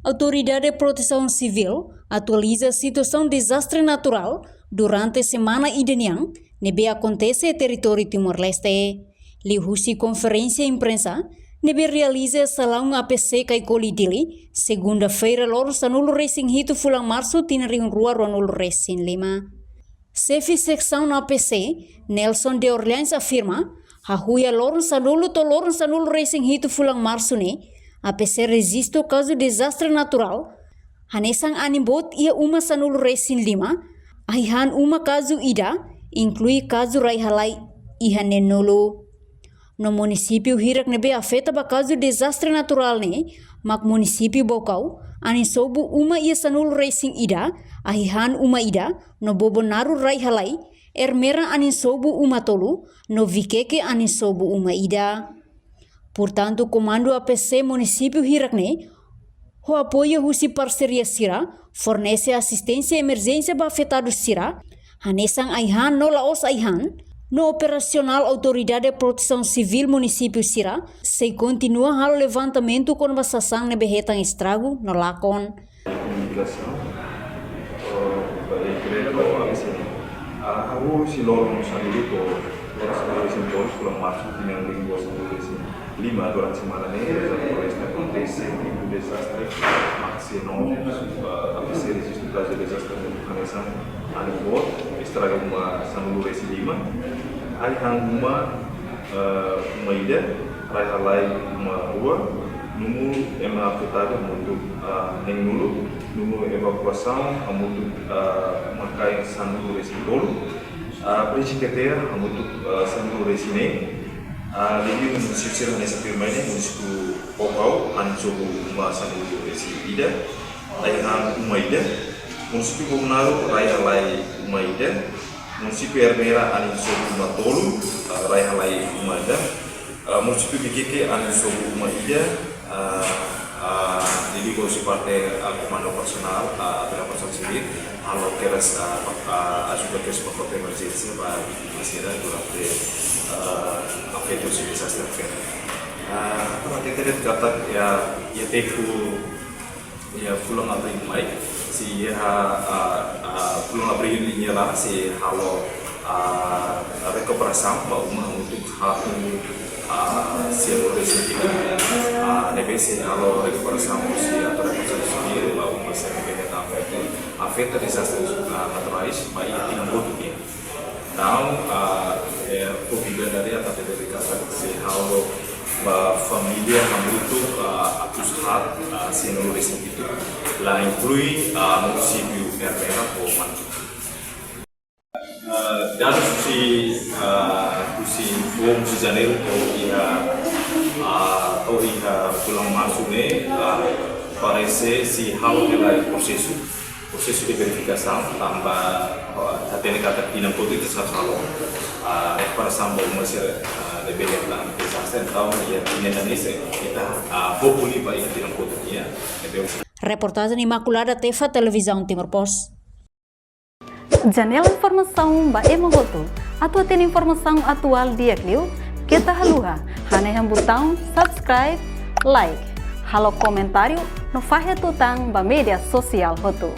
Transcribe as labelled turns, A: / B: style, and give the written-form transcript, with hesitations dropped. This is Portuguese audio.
A: Autoridade de Proteção Civil atualiza a situação de desastre natural durante a semana idaniang nebe acontece em território Timor-Leste. Lihusi conferência imprensa nebe realiza salão APC Kaikoli Dili segunda-feira lor sanulu racing hito fulang março tinariung rua ronulu racing 5. Chefe secção na APC Nelson de Orleans afirma hahuia lor sanulu to lor sanulu racing hito fulang março ne APC resiste ao caso de desastre natural. Hanesang animbot ia uma sanulu racing 5 ahihan uma caso ida inclui caso raihalai ihanenolo. No município Hirak nebe afeta ba caso desastre natural ne, mak município Bocau, anisobu uma ia sanul racing ida, ahihan uma ida, no bobonaru raihalai, ermera anisobu uma tolu, no vikeke anisobu uma ida. Portanto, comando APC município Hirak ne, o apoio husi parceria Sira, fornece assistência emergência ba afetados Sira, hanesang aihan no laos aihan, no operacional Autoridade de Proteção Civil Município Sira, se continua hal levantamento com basasang na behetang estrago no lakon.
B: Comunicação, aku si lorong sendiri to orang sendiri simpul pulang masuk di yang lingkungan sendiri sih 5 orang semana ini polisi acontece tipo desastre máximo apa sih resisten caso desastre bukan sang anibot estraga uma sanulu resi 5 ai hang uma ida rai halai uma rua numu ema afetado untuk neng numu evacuação untuk makai sanulu resi bolu prinsipnya untuk sanulu resi ne jadi município nessa firma ini município Bocau ancobu uma sanulu resi ida ai hang uma ida município Bobonaru rai halai uma ida município Ermera ancobu uma tolu rai halai uma ida município Bikeke ancobu uma ida jadi kalau seperti komando personal atau personal sivil kalau keras juga keras pokok emergency masih ada durante afeto si desastre afeto apa kita kata ya teku ya pulang apa yang baik si pulang apa yang lah si halo recuperação untuk si organisasi nebesi halo recuperação si atau recuperação sendiri bahwa masih ada afeta desastre naturais baik yang bodohnya. Então, providência dari atau dari kata si halo família muito acostumada si nulis itu lá inclui município Ermera ou Mantu. Dan si bom de janeiro ou pulang masuk ne parece si hal adalah prosesu de verificação tambah tadi kata pinang putih itu satu recuperação bom masih lebih dalam desastre então ya Indonesia kita populi ba yang pinang putih ya.
A: Reportagem Imaculada Tefa Televisão Timor Post.
C: Janela informação ba emogoto atau ten informação atual dia kliu kita haluha hane yang botão subscribe like halo comentário no fahe tutang ba media sosial hotu.